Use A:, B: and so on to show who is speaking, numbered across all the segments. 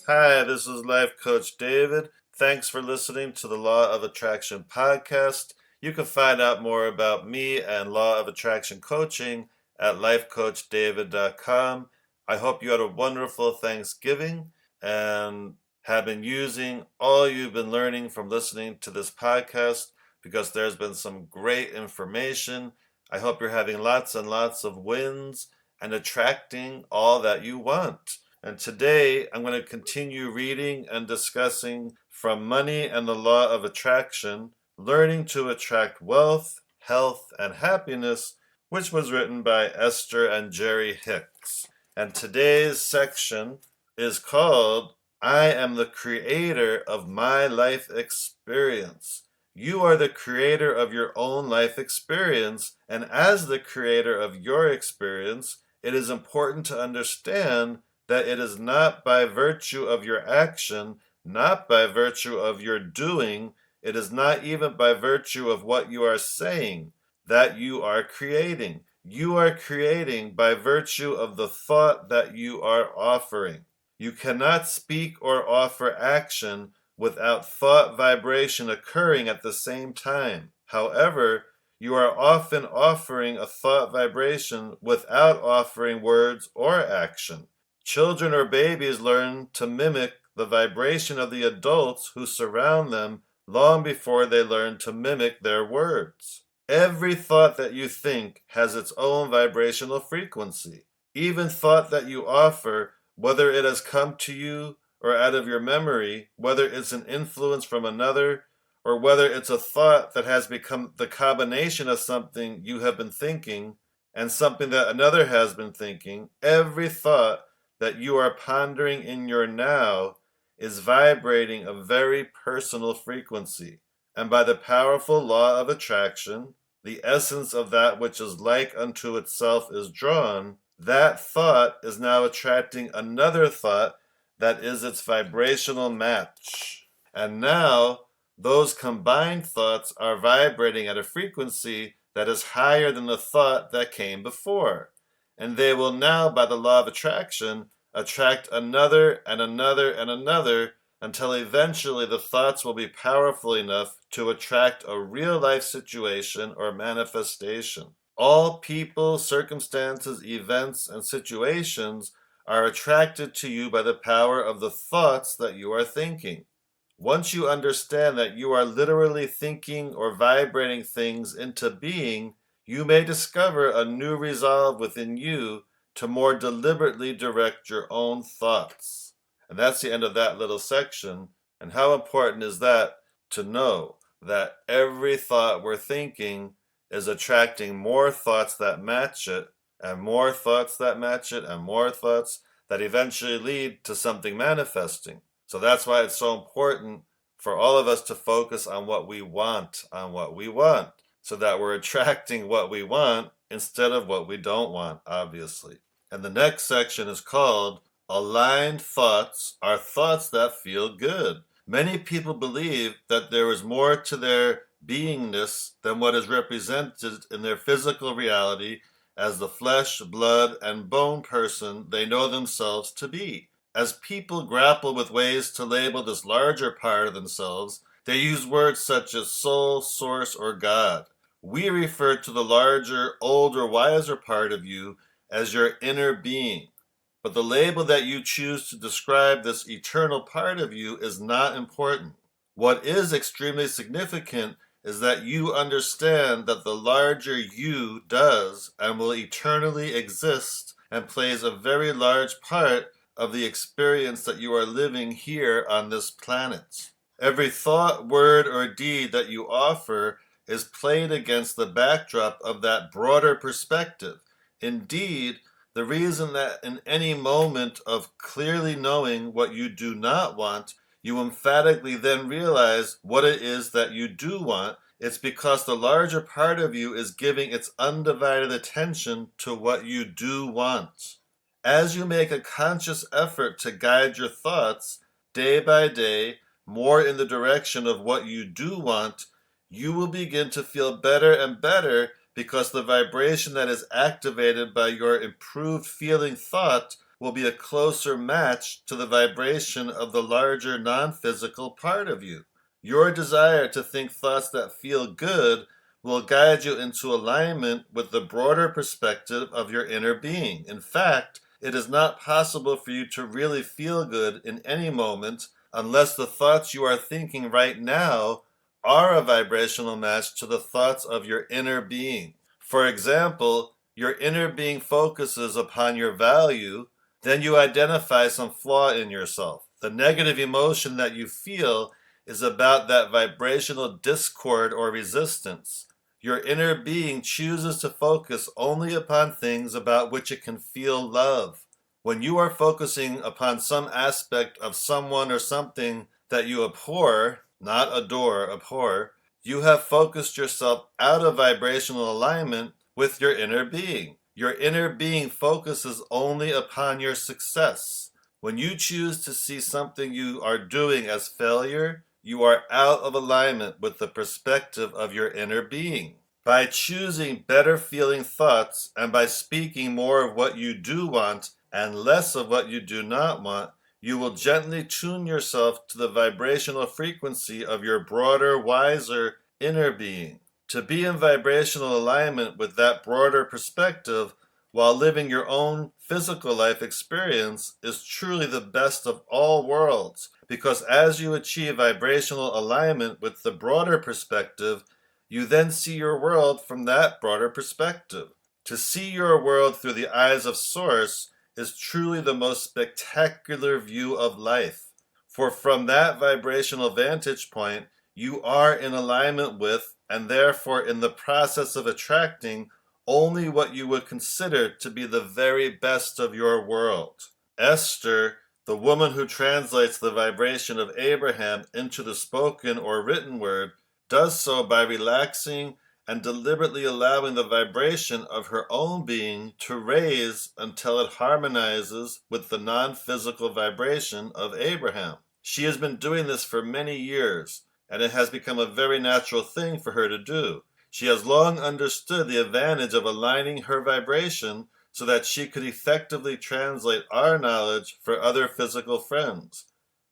A: Hi, this is Life Coach David. Thanks for listening to the Law of Attraction podcast. You can find out more about me and Law of Attraction coaching at lifecoachdavid.com. I hope you had a wonderful Thanksgiving and have been using all you've been learning from listening to this podcast because there's been some great information. I hope you're having lots and lots of wins and attracting all that you want. And today I'm going to continue reading and discussing From Money and the Law of Attraction, Learning to Attract Wealth, Health, and Happiness, which was written by Esther and Jerry Hicks. And today's section is called I Am the Creator of My Life Experience. You are the creator of your own life experience, and as the creator of your experience, it is important to understand that it is not by virtue of your action, not by virtue of your doing, it is not even by virtue of what you are saying that you are creating. You are creating by virtue of the thought that you are offering. You cannot speak or offer action without thought vibration occurring at the same time. However, you are often offering a thought vibration without offering words or action. Children or babies learn to mimic the vibration of the adults who surround them long before they learn to mimic their words. Every thought that you think has its own vibrational frequency. Even thought that you offer, whether it has come to you or out of your memory, whether it's an influence from another, or whether it's a thought that has become the combination of something you have been thinking and something that another has been thinking, every thought that you are pondering in your now is vibrating a very personal frequency. And by the powerful law of attraction, the essence of that which is like unto itself is drawn, that thought is now attracting another thought that is its vibrational match. And now, those combined thoughts are vibrating at a frequency that is higher than the thought that came before. And they will now, by the law of attraction, attract another and another and another until eventually the thoughts will be powerful enough to attract a real-life situation or manifestation. All people, circumstances, events, and situations are attracted to you by the power of the thoughts that you are thinking. Once you understand that you are literally thinking or vibrating things into being, you may discover a new resolve within you to more deliberately direct your own thoughts. And that's the end of that little section. And how important is that to know that every thought we're thinking is attracting more thoughts that match it, and more thoughts that match it, and more thoughts that eventually lead to something manifesting. So that's why it's so important for all of us to focus on what we want, so that we're attracting what we want instead of what we don't want, obviously. And the next section is called Aligned Thoughts Are Thoughts That Feel Good. Many people believe that there is more to their beingness than what is represented in their physical reality as the flesh, blood, and bone person they know themselves to be. As people grapple with ways to label this larger part of themselves, they use words such as soul, source, or God. We refer to the larger, older, wiser part of you as your inner being. But the label that you choose to describe this eternal part of you is not important. What is extremely significant is that you understand that the larger you does and will eternally exist and plays a very large part of the experience that you are living here on this planet. Every thought, word, or deed that you offer is played against the backdrop of that broader perspective. Indeed, the reason that in any moment of clearly knowing what you do not want, you emphatically then realize what it is that you do want, it's because the larger part of you is giving its undivided attention to what you do want. As you make a conscious effort to guide your thoughts, day by day, more in the direction of what you do want, you will begin to feel better and better because the vibration that is activated by your improved feeling thought will be a closer match to the vibration of the larger non-physical part of you. Your desire to think thoughts that feel good will guide you into alignment with the broader perspective of your inner being. In fact, it is not possible for you to really feel good in any moment unless the thoughts you are thinking right now are a vibrational match to the thoughts of your inner being. For example, your inner being focuses upon your value, then you identify some flaw in yourself. The negative emotion that you feel is about that vibrational discord or resistance. Your inner being chooses to focus only upon things about which it can feel love. When you are focusing upon some aspect of someone or something that you abhor, not adore, abhor, you have focused yourself out of vibrational alignment with your inner being. Your inner being focuses only upon your success. When you choose to see something you are doing as failure, you are out of alignment with the perspective of your inner being. By choosing better feeling thoughts and by speaking more of what you do want and less of what you do not want, you will gently tune yourself to the vibrational frequency of your broader, wiser inner being. To be in vibrational alignment with that broader perspective while living your own physical life experience is truly the best of all worlds, because as you achieve vibrational alignment with the broader perspective, you then see your world from that broader perspective. To see your world through the eyes of Source is truly the most spectacular view of life. For from that vibrational vantage point, you are in alignment with, and therefore in the process of attracting, only what you would consider to be the very best of your world. Esther, the woman who translates the vibration of Abraham into the spoken or written word, does so by relaxing and deliberately allowing the vibration of her own being to raise until it harmonizes with the non-physical vibration of Abraham. She has been doing this for many years, and it has become a very natural thing for her to do. She has long understood the advantage of aligning her vibration so that she could effectively translate our knowledge for other physical friends.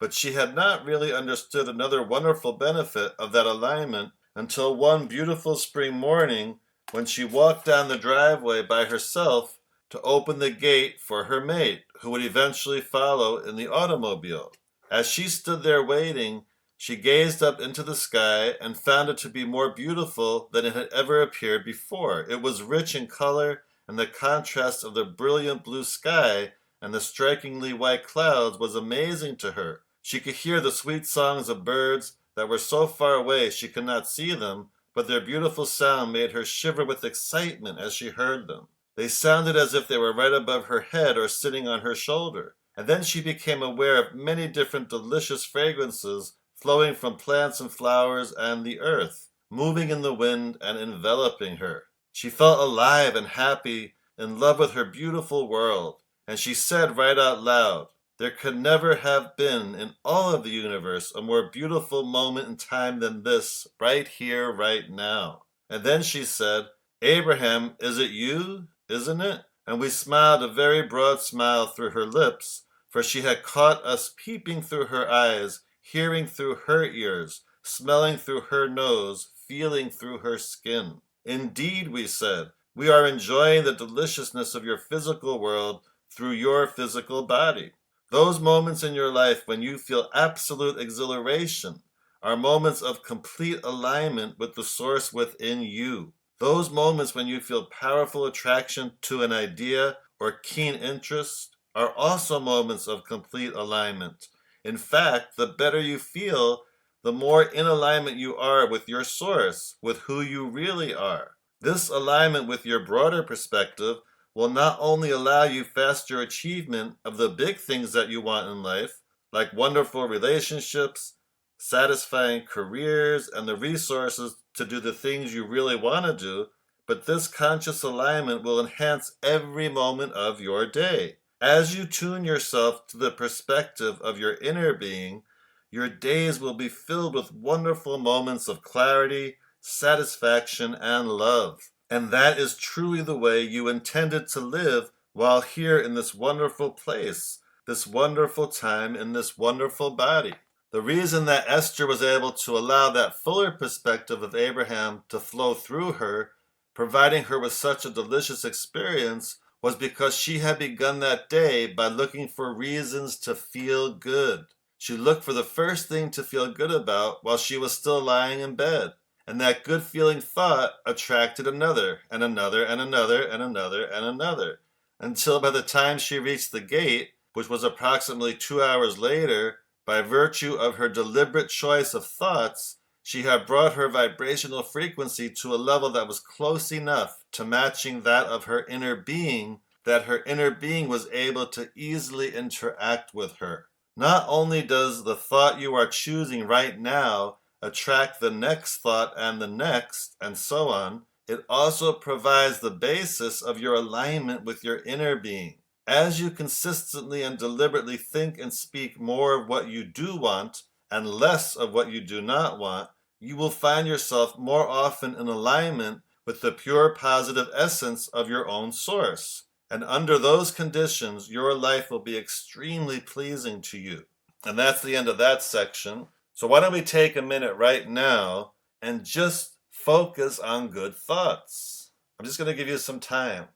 A: But she had not really understood another wonderful benefit of that alignment until one beautiful spring morning when she walked down the driveway by herself to open the gate for her mate, who would eventually follow in the automobile. As she stood there waiting, she gazed up into the sky and found it to be more beautiful than it had ever appeared before. It was rich in color, and the contrast of the brilliant blue sky and the strikingly white clouds was amazing to her. She could hear the sweet songs of birds that were so far away she could not see them, but their beautiful sound made her shiver with excitement as she heard them. They sounded as if they were right above her head or sitting on her shoulder. And then she became aware of many different delicious fragrances flowing from plants and flowers and the earth, moving in the wind and enveloping her. She felt alive and happy, in love with her beautiful world, and she said right out loud, "There could never have been in all of the universe a more beautiful moment in time than this, right here, right now." And then she said, "Abraham, is it you, isn't it?" And we smiled a very broad smile through her lips, for she had caught us peeping through her eyes, hearing through her ears, smelling through her nose, feeling through her skin. "Indeed," we said, "we are enjoying the deliciousness of your physical world through your physical body." Those moments in your life when you feel absolute exhilaration are moments of complete alignment with the source within you. Those moments when you feel powerful attraction to an idea or keen interest are also moments of complete alignment. In fact, the better you feel, the more in alignment you are with your source, with who you really are. This alignment with your broader perspective will not only allow you faster achievement of the big things that you want in life, like wonderful relationships, satisfying careers, and the resources to do the things you really want to do, but this conscious alignment will enhance every moment of your day. As you tune yourself to the perspective of your inner being, your days will be filled with wonderful moments of clarity, satisfaction, and love. And that is truly the way you intended to live while here in this wonderful place, this wonderful time in this wonderful body. The reason that Esther was able to allow that fuller perspective of Abraham to flow through her, providing her with such a delicious experience, was because she had begun that day by looking for reasons to feel good. She looked for the first thing to feel good about while she was still lying in bed. And that good feeling thought attracted another, and another, and another, and another, and another, until by the time she reached the gate, which was approximately 2 hours later, by virtue of her deliberate choice of thoughts, she had brought her vibrational frequency to a level that was close enough to matching that of her inner being, that her inner being was able to easily interact with her. Not only does the thought you are choosing right now attract the next thought and the next, and so on, it also provides the basis of your alignment with your inner being. As you consistently and deliberately think and speak more of what you do want and less of what you do not want, you will find yourself more often in alignment with the pure positive essence of your own source. And under those conditions, your life will be extremely pleasing to you. And that's the end of that section. So why don't we take a minute right now and just focus on good thoughts. I'm just going to give you some time.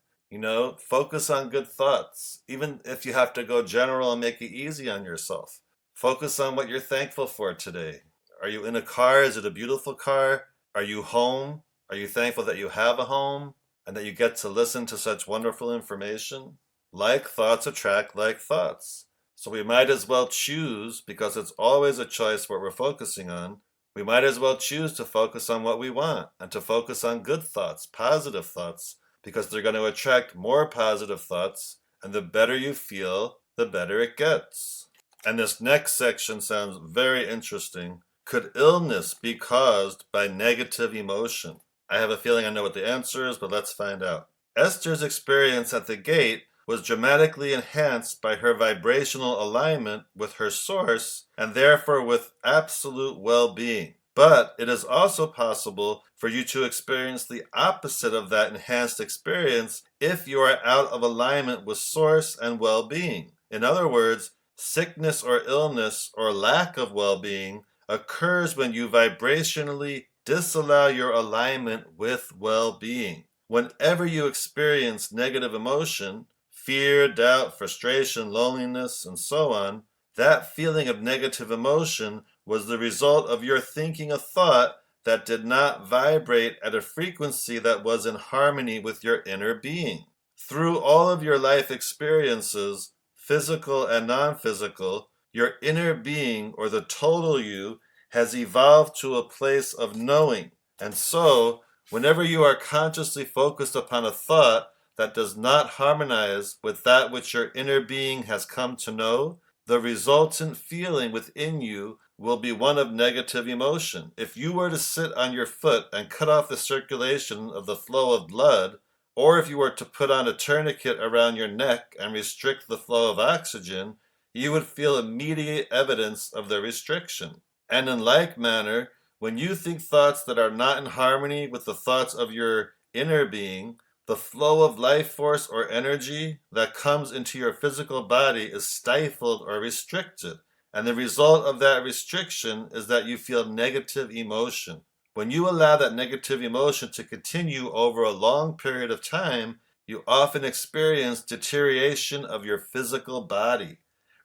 A: Focus on good thoughts. Even if you have to go general and make it easy on yourself. Focus on what you're thankful for today. Are you in a car? Is it a beautiful car? Are you home? Are you thankful that you have a home and that you get to listen to such wonderful information? Like thoughts attract like thoughts. So we might as well choose, because it's always a choice what we're focusing on, we might as well choose to focus on what we want and to focus on good thoughts, positive thoughts, because they're going to attract more positive thoughts, and the better you feel, the better it gets. And this next section sounds very interesting. Could illness be caused by negative emotion? I have a feeling I know what the answer is, but let's find out. Esther's experience at the gate was dramatically enhanced by her vibrational alignment with her source and therefore with absolute well-being. But it is also possible for you to experience the opposite of that enhanced experience if you are out of alignment with source and well-being. In other words, sickness or illness or lack of well-being occurs when you vibrationally disallow your alignment with well-being. Whenever you experience negative emotion, fear, doubt, frustration, loneliness, and so on, that feeling of negative emotion was the result of your thinking a thought that did not vibrate at a frequency that was in harmony with your inner being. Through all of your life experiences, physical and non-physical, your inner being, or the total you, has evolved to a place of knowing. And so, whenever you are consciously focused upon a thought that does not harmonize with that which your inner being has come to know, the resultant feeling within you will be one of negative emotion. If you were to sit on your foot and cut off the circulation of the flow of blood, or if you were to put on a tourniquet around your neck and restrict the flow of oxygen, you would feel immediate evidence of the restriction. And in like manner, when you think thoughts that are not in harmony with the thoughts of your inner being, the flow of life force or energy that comes into your physical body is stifled or restricted. And the result of that restriction is that you feel negative emotion. When you allow that negative emotion to continue over a long period of time, you often experience deterioration of your physical body.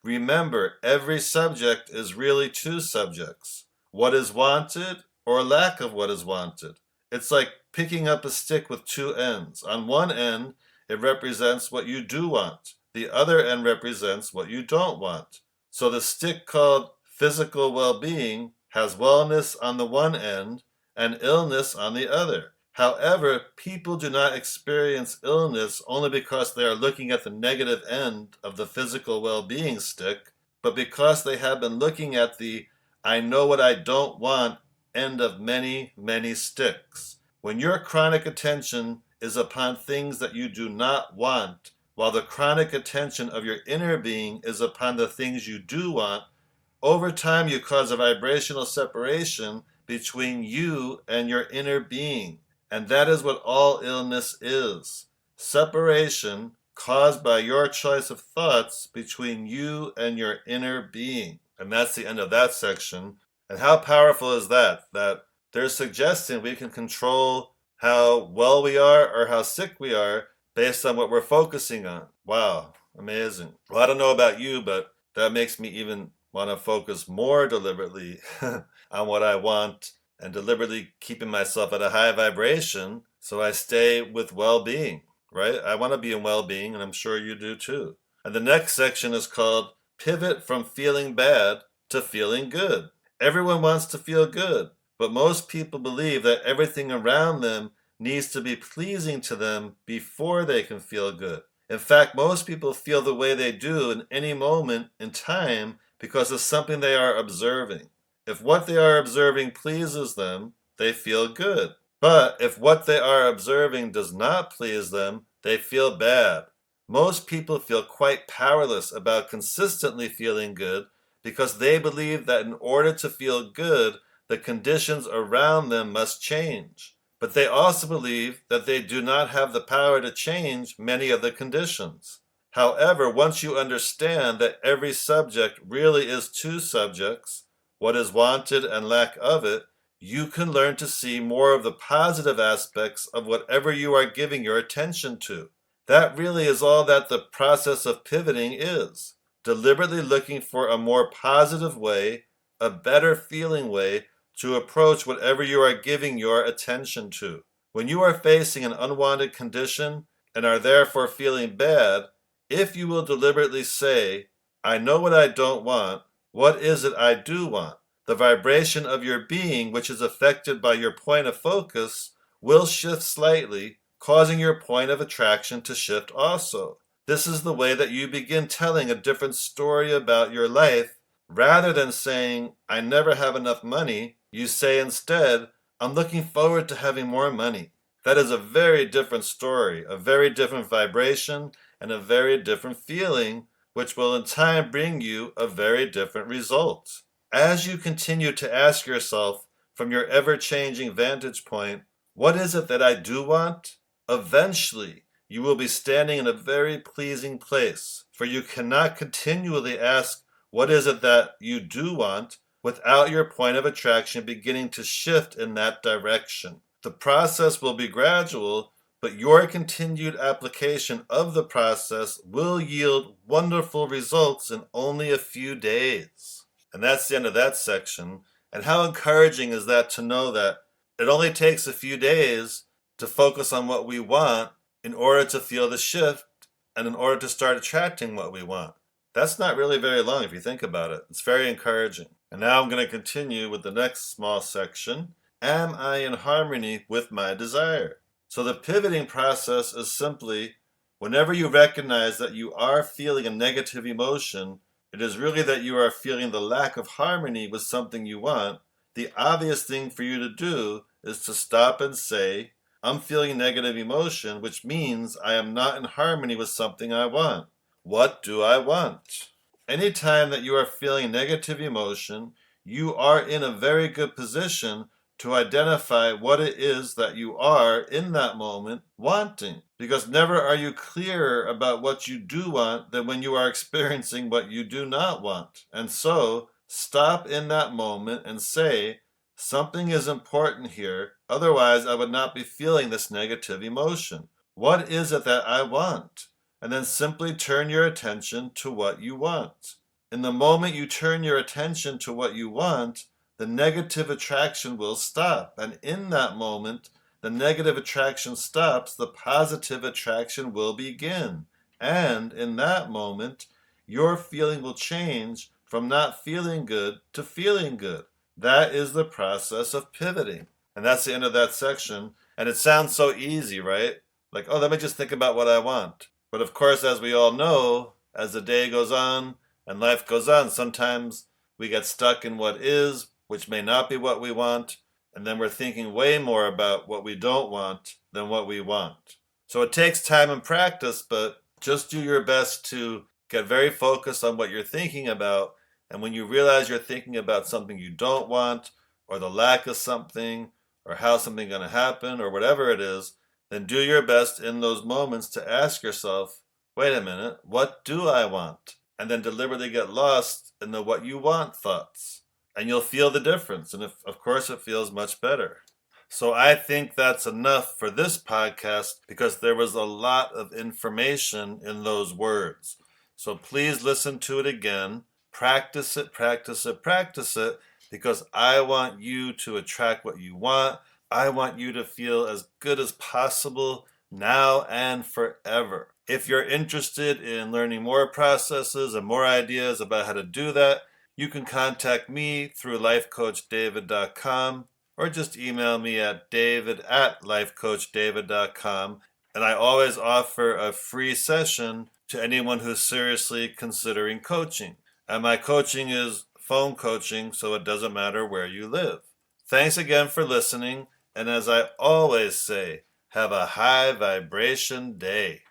A: Remember, every subject is really two subjects: what is wanted or lack of what is wanted. It's like picking up a stick with two ends. On one end, it represents what you do want. The other end represents what you don't want. So the stick called physical well-being has wellness on the one end and illness on the other. However, people do not experience illness only because they are looking at the negative end of the physical well-being stick, but because they have been looking at the I know what I don't want end of many, many sticks. When your chronic attention is upon things that you do not want, while the chronic attention of your inner being is upon the things you do want, over time you cause a vibrational separation between you and your inner being. And that is what all illness is: separation caused by your choice of thoughts between you and your inner being. And that's the end of that section. And how powerful is that? That they're suggesting we can control how well we are or how sick we are based on what we're focusing on. Wow, amazing. Well, I don't know about you, but that makes me even want to focus more deliberately on what I want and deliberately keeping myself at a high vibration so I stay with well-being, right? I want to be in well-being, and I'm sure you do too. And the next section is called Pivot from Feeling Bad to Feeling Good. Everyone wants to feel good, but most people believe that everything around them needs to be pleasing to them before they can feel good. In fact, most people feel the way they do in any moment in time because of something they are observing. If what they are observing pleases them, they feel good. But if what they are observing does not please them, they feel bad. Most people feel quite powerless about consistently feeling good because they believe that in order to feel good, the conditions around them must change. But they also believe that they do not have the power to change many of the conditions. However, once you understand that every subject really is two subjects, what is wanted and lack of it, you can learn to see more of the positive aspects of whatever you are giving your attention to. That really is all that the process of pivoting is. Deliberately looking for a more positive way, a better feeling way to approach whatever you are giving your attention to. When you are facing an unwanted condition and are therefore feeling bad, if you will deliberately say, I know what I don't want, what is it I do want? The vibration of your being, which is affected by your point of focus, will shift slightly, causing your point of attraction to shift also. This is the way that you begin telling a different story about your life. Rather than saying, I never have enough money, you say instead, I'm looking forward to having more money. That is a very different story, a very different vibration, and a very different feeling, which will in time bring you a very different result. As you continue to ask yourself from your ever-changing vantage point, what is it that I do want? Eventually, you will be standing in a very pleasing place, for you cannot continually ask, what is it that you do want, without your point of attraction beginning to shift in that direction. The process will be gradual, but your continued application of the process will yield wonderful results in only a few days. And that's the end of that section. And how encouraging is that to know that it only takes a few days to focus on what we want in order to feel the shift and in order to start attracting what we want. That's not really very long if you think about it. It's very encouraging. And now I'm going to continue with the next small section. Am I in harmony with my desire? So the pivoting process is simply, whenever you recognize that you are feeling a negative emotion, it is really that you are feeling the lack of harmony with something you want. The obvious thing for you to do is to stop and say, I'm feeling negative emotion, which means I am not in harmony with something I want. What do I want? Anytime that you are feeling negative emotion, you are in a very good position to identify what it is that you are in that moment wanting. Because never are you clearer about what you do want than when you are experiencing what you do not want. And so, stop in that moment and say, something is important here, otherwise I would not be feeling this negative emotion. What is it that I want? And then simply turn your attention to what you want. In the moment you turn your attention to what you want, the negative attraction will stop. And in that moment, the negative attraction stops, the positive attraction will begin. And in that moment, your feeling will change from not feeling good to feeling good. That is the process of pivoting. And that's the end of that section. And it sounds so easy, right? Like, oh, let me just think about what I want. But of course, as we all know, as the day goes on and life goes on, sometimes we get stuck in what is, which may not be what we want, and then we're thinking way more about what we don't want than what we want. So it takes time and practice, but just do your best to get very focused on what you're thinking about, and when you realize you're thinking about something you don't want, or the lack of something, or how something's going to happen, or whatever it is, then do your best in those moments to ask yourself, wait a minute, what do I want? And then deliberately get lost in the what you want thoughts. And you'll feel the difference. And of course, it feels much better. So I think that's enough for this podcast because there was a lot of information in those words. So please listen to it again. Practice it, practice it, practice it because I want you to attract what you want. I want you to feel as good as possible now and forever. If you're interested in learning more processes and more ideas about how to do that, you can contact me through lifecoachdavid.com or just email me at david@lifecoachdavid.com. And I always offer a free session to anyone who's seriously considering coaching. And my coaching is phone coaching, so it doesn't matter where you live. Thanks again for listening. And as I always say, have a high vibration day.